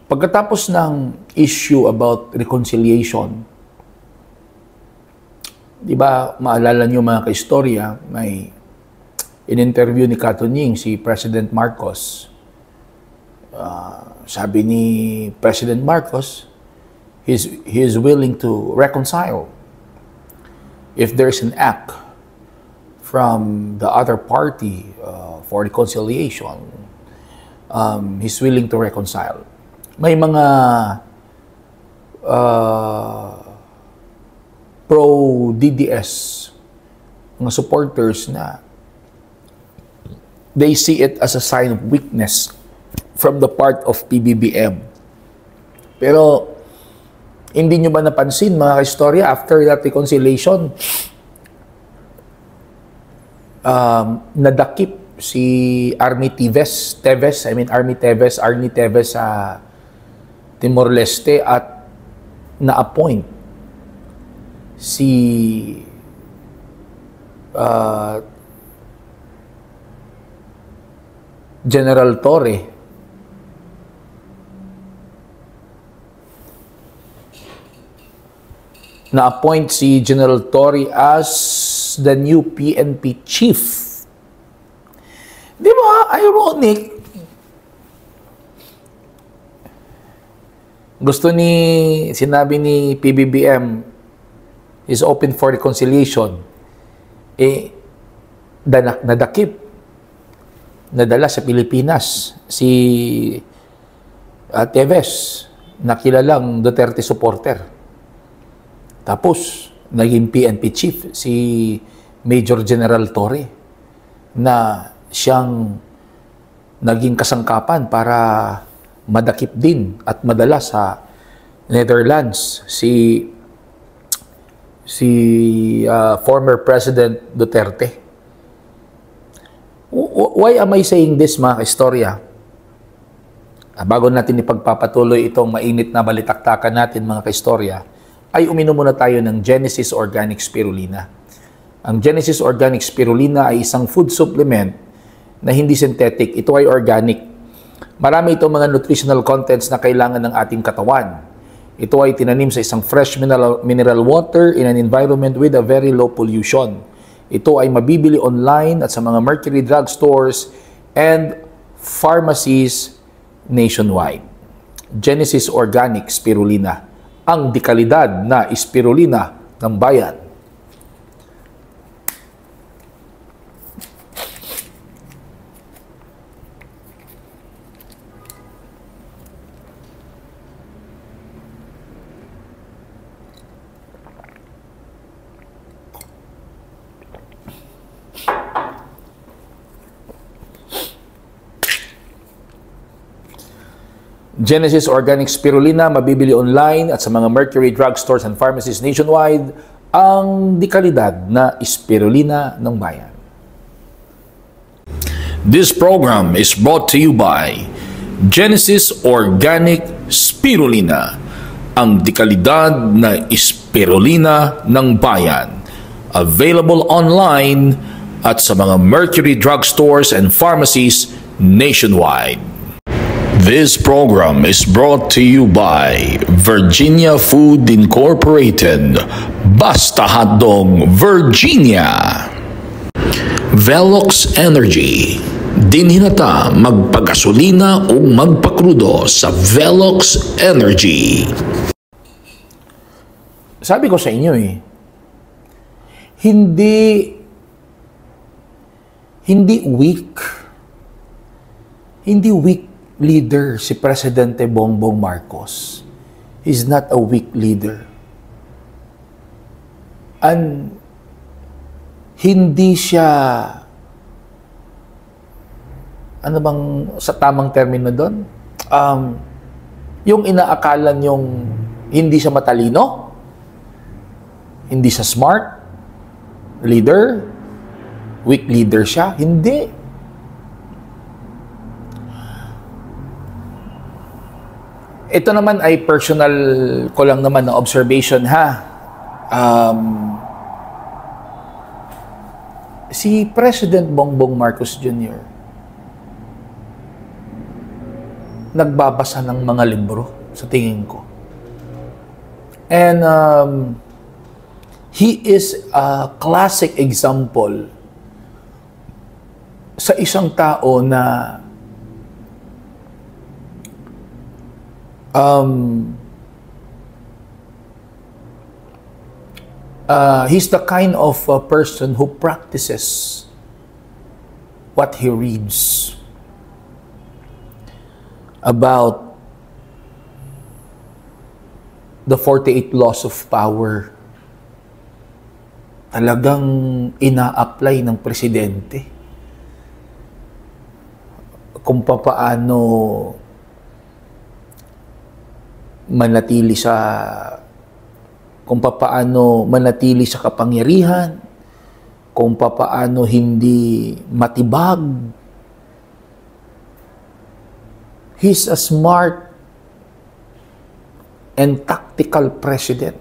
Pagkatapos ng issue about reconciliation, di ba, maalala niyo mga kaistorya, may in-interview ni Katunying si President Marcos. Sabi ni President Marcos, he is willing to reconcile if there's an act from the other party for reconciliation. He's willing to reconcile. May mga pro-DDS, mga supporters na they see it as a sign of weakness from the part of PBBM. Pero hindi nyo ba napansin mga kaistorya, after that reconciliation, nadakip si Arnie Teves sa Timor-Leste at na-appoint si General Torre na-appoint si General Torre as the new PNP chief. Di ba? Ironic. Sinabi ni PBBM is open for reconciliation. Nadakip. Nadala sa Pilipinas si Teves na kilalang Duterte supporter. Tapos, naging PNP chief si Major General Torre na siyang naging kasangkapan para madakip din at madala sa Netherlands si former President Duterte. Why am I saying this, mga kaistorya? Bago natin ipagpapatuloy itong mainit na balitaktakan natin, mga kaistorya, ay uminom muna tayo ng Genesis Organic Spirulina. Ang Genesis Organic Spirulina ay isang food supplement na hindi synthetic. Ito ay organic. Marami itong mga nutritional contents na kailangan ng ating katawan. Ito ay tinanim sa isang fresh mineral water in an environment with a very low pollution. Ito ay mabibili online at sa mga Mercury Drug Stores and pharmacies nationwide. Genesis Organic Spirulina, ang dekalidad na spirulina ng bayan. Genesis Organic Spirulina, mabibili online at sa mga Mercury Drug Stores and pharmacies nationwide, ang dekalidad na spirulina ng bayan. This program is brought to you by Genesis Organic Spirulina, ang dekalidad na spirulina ng bayan. Available online at sa mga Mercury Drug Stores and pharmacies nationwide. This program is brought to you by Virginia Food Incorporated, Basta Hotdog, Virginia. Velox Energy, dinhinata magpagasolina o magpakrudo sa Velox Energy. Sabi ko sa inyo hindi weak leader si Presidente Bongbong Marcos. He's not a weak leader. And hindi siya, ano bang sa tamang termino doon? Yung inaakala niyong hindi siya matalino, hindi siya smart leader, weak leader siya, hindi. Ito naman ay personal ko lang naman na observation ha. Si President Bongbong Marcos Jr. nagbabasa ng mga libro, sa tingin ko. And he is a classic example sa isang tao na he's the kind of person who practices what he reads about the 48 laws of power. Talagang ina-apply ng presidente kung papaano manatili sa kapangyarihan, kung papaano hindi matibag. He's a smart and tactical president.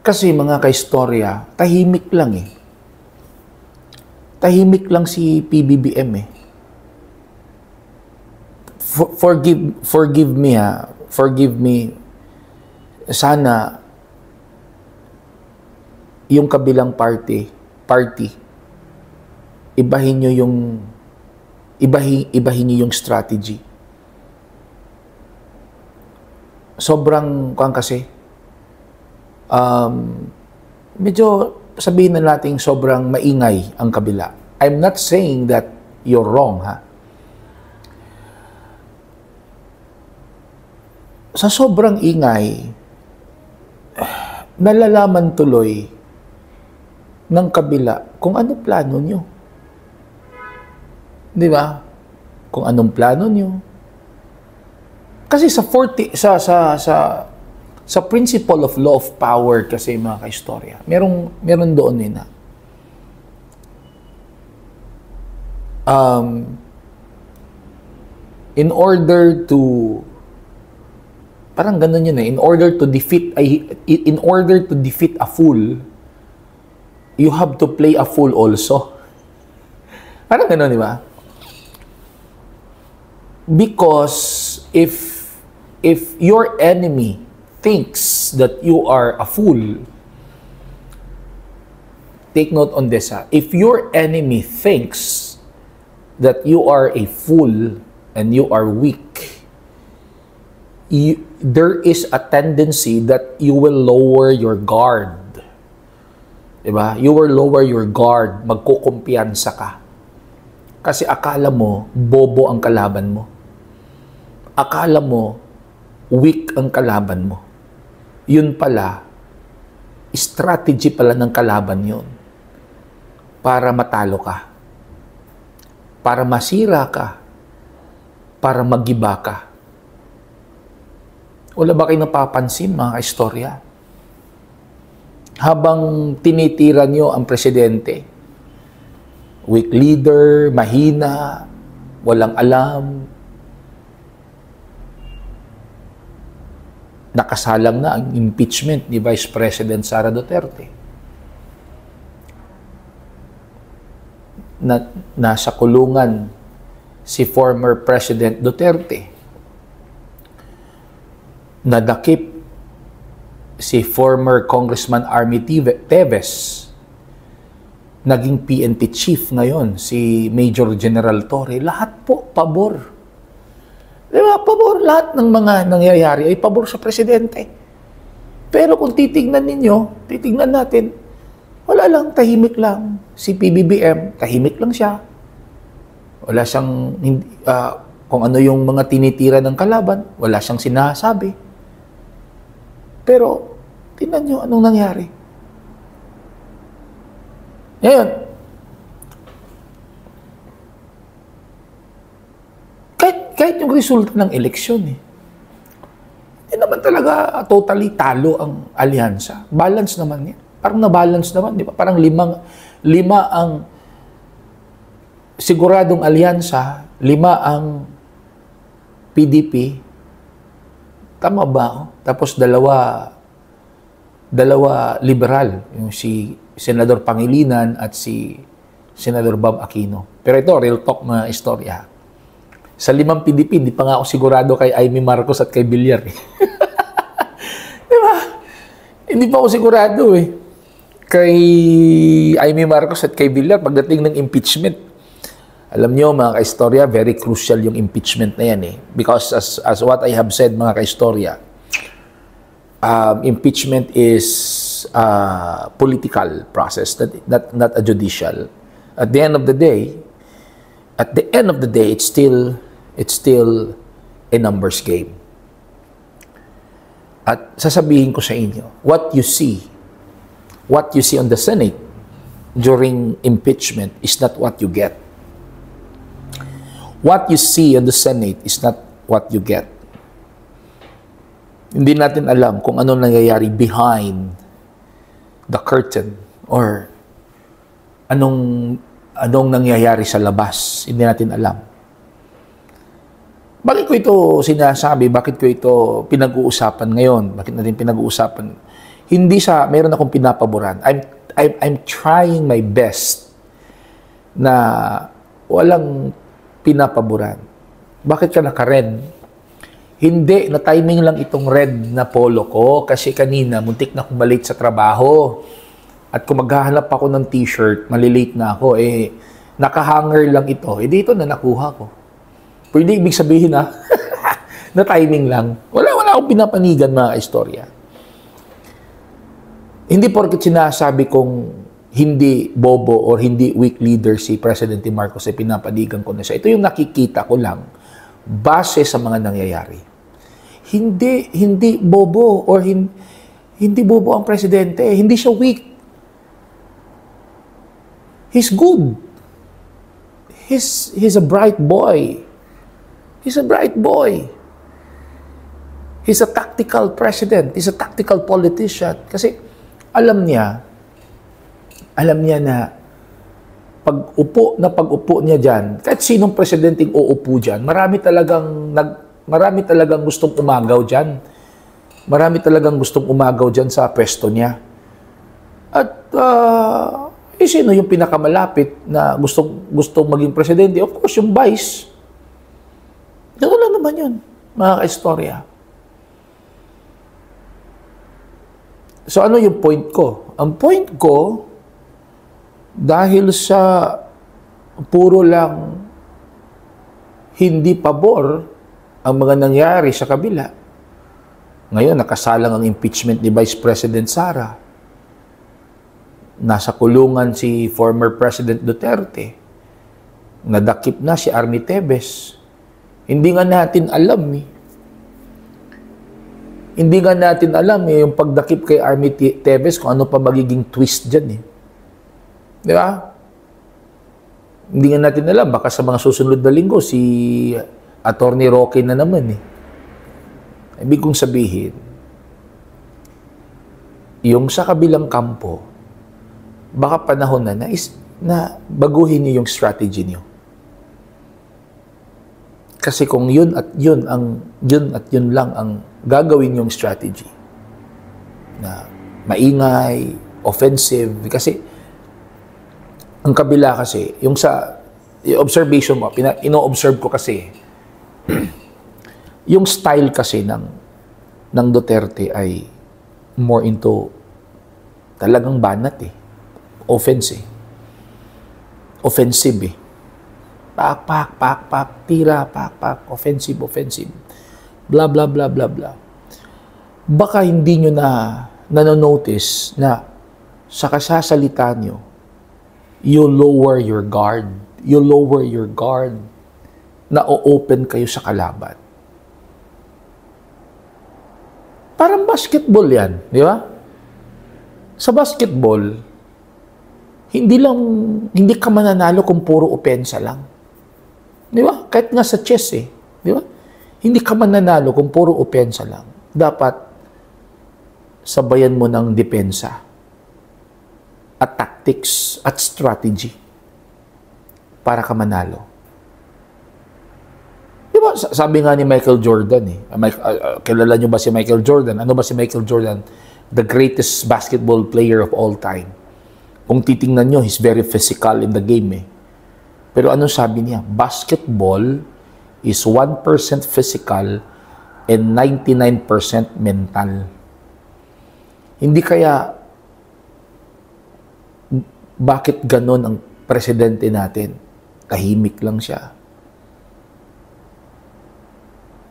Kasi mga kaistorya, tahimik lang eh. Tahimik lang si PBBM eh. Forgive me ha. Forgive me. Sana yung kabilang party, ibahin nyo yung strategy. Sobrang kasi medyo sabihin na natin sobrang maingay ang kabila. I'm not saying that you're wrong, ha? Sa sobrang ingay, nalalaman tuloy ng kabila kung ano plano nyo. Di ba? Kung anong plano nyo. Kasi sa principle of law of power kasi mga kaistorya, meron doon na in order to parang ganun yun eh, in order to defeat a fool, you have to play a fool also. Parang ganun, di ba? Because if your enemy thinks that you are a fool, take note on this ha. If your enemy thinks that you are a fool and you are weak, there is a tendency that you will lower your guard. Diba? You will lower your guard, magkukumpiyansa ka. Kasi akala mo, bobo ang kalaban mo. Akala mo, weak ang kalaban mo. Yun pala, strategy pala ng kalaban yun. Para matalo ka. Para masira ka. Para magiba ka. Wala ba kayo napapansin, mga kaistorya? Habang tinitira nyo ang presidente, weak leader, mahina, walang alam, nakasalang na ang impeachment ni Vice President Sara Duterte. Nasa kulungan si former President Duterte. Nadakip si former Congressman Army Teves. Naging PNP chief ngayon, si Major General Torre. Lahat po, pabor. Diba? Pabor. Lahat ng mga nangyayari ay pabor sa presidente. Pero kung titignan natin, wala lang, tahimik lang. Si PBBM, tahimik lang siya. Wala siyang, kung ano yung mga tinitira ng kalaban, wala siyang sinasabi. Pero, tingnan nyo anong nangyari. Ngayon, kahit yung resulta ng eleksyon, hindi naman talaga totally talo ang alyansa. Balance naman yan. Parang na-balance naman, di ba? Parang lima ang siguradong alyansa, 5 ang PDP. Tama ba? Tapos dalawa liberal, yung si Senador Pangilinan at si Senador Bam Aquino. Pero ito, real talk mga istorya. Sa 5 PDP, hindi pa nga ako sigurado kay Amy Marcos at kay Villar. Di ba? Hindi pa ako sigurado kay Amy Marcos at kay Villar pagdating ng impeachment. Alam niyo mga kaistorya, very crucial yung impeachment na yan Because as what I have said mga kaistorya, impeachment is a political process, not a judicial. At the end of the day, it's still a numbers game. At sasabihin ko sa inyo, what you see on the Senate during impeachment is not what you get. What you see on the Senate is not what you get. Hindi natin alam kung ano nangyayari behind the curtain or anong nangyayari sa labas. Hindi natin alam. Bakit ko ito sinasabi? Bakit ko ito pinag-uusapan ngayon? Bakit natin pinag-uusapan? Hindi sa meron akong pinapaboran. I'm trying my best na walang pinapaboran. Bakit ka naka-red? Hindi, na timing lang itong red na polo ko kasi kanina muntik na akong malate sa trabaho. At kung maghahanap ako ng t-shirt, malilate na ako. Nakahanger lang ito. Dito na nakuha ko. Pwede ibig sabihin na timing lang. Wala akong pinapanigan mga istorya. Hindi porket sinasabi kong hindi bobo or hindi weak leader si Presidente Marcos ay pinapanigan ko na siya. Ito yung nakikita ko lang base sa mga nangyayari. Hindi bobo or hindi bobo ang presidente. Hindi siya weak. He's good. He's a bright boy. He's a bright boy. He's a tactical president. He's a tactical politician. Kasi alam niya na pag-upo niya dyan, kahit sinong presidenteng uupo dyan, marami talagang gustong umagaw dyan. Marami talagang gustong umagaw dyan sa pwesto niya. At sino yung pinakamalapit na gustong maging presidente? Of course, yung vice. Ganun lang naman yun, mga kaistorya. So ano yung point ko? Ang point ko, dahil sa puro lang hindi pabor ang mga nangyari sa kabila. Ngayon, nakasalang ang impeachment ni Vice President Sara. Nasa kulungan si former President Duterte. Nadakip na si Army Tevez. Hindi nga natin alam Hindi nga natin alam yung pagdakip kay Army Tevez kung ano pa magiging twist dyan Di ba? Hindi nga natin alam. Baka sa mga susunod na linggo, si Attorney Roque na naman Ibig kong sabihin, yung sa kabilang kampo, baka panahon na baguhin niyo yung strategy niyo. Kasi kung yun at yun lang ang gagawin yung strategy na maingay, offensive, kasi ang kabila kasi, yung observation mo, ino-observe ko kasi, yung style kasi ng Duterte ay more into talagang banat offensive pak, tira, pak, offensive, blah, blah, blah, blah, blah. Baka hindi nyo nanonotice na sa kasasalita nyo, you lower your guard na o-open kayo sa kalaban. Parang basketball yan, di ba? Sa basketball, hindi ka mananalo kung puro opensa lang. Di ba? Kahit nga sa chess di ba? Hindi ka mananalo kung puro opensa lang. Dapat sabayan mo ng depensa at tactics at strategy para ka manalo. Di ba? Sabi nga ni Michael Jordan kilala nyo ba si Michael Jordan? Ano ba si Michael Jordan? The greatest basketball player of all time. Kung titingnan nyo, he's very physical in the game eh. Pero anong sabi niya? Basketball is 1% physical and 99% mental. Hindi kaya, bakit ganon ang presidente natin? Tahimik lang siya.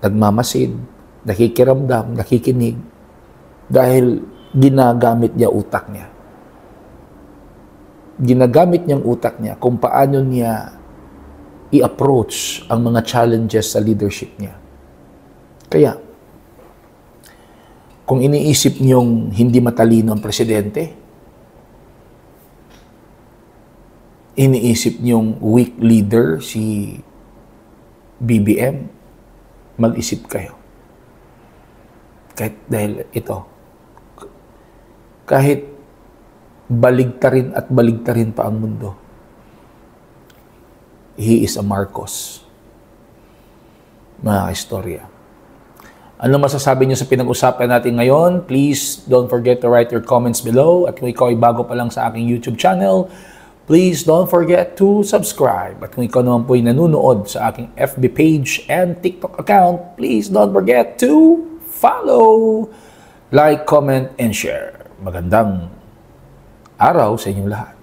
Nagmamasid, nakikiramdam, nakikinig. Dahil ginagamit niya utak niya. Ginagamit niyang utak niya kung paano niya i-approach ang mga challenges sa leadership niya. Kaya, kung iniisip niyong hindi matalino ang presidente, iniisip niyong weak leader si BBM, mag-isip kayo. Dahil ito, kahit baligtarin at baligtarin pa ang mundo, he is a Marcos. Mga istorya. Ano masasabi niyo sa pinag-usapan natin ngayon? Please don't forget to write your comments below. At kung ikaw ay bago pa lang sa aking YouTube channel, please don't forget to subscribe. At kung ikaw naman po ay nanonood sa aking FB page and TikTok account, please don't forget to follow, like, comment, and share. Magandang araw sa inyong lahat.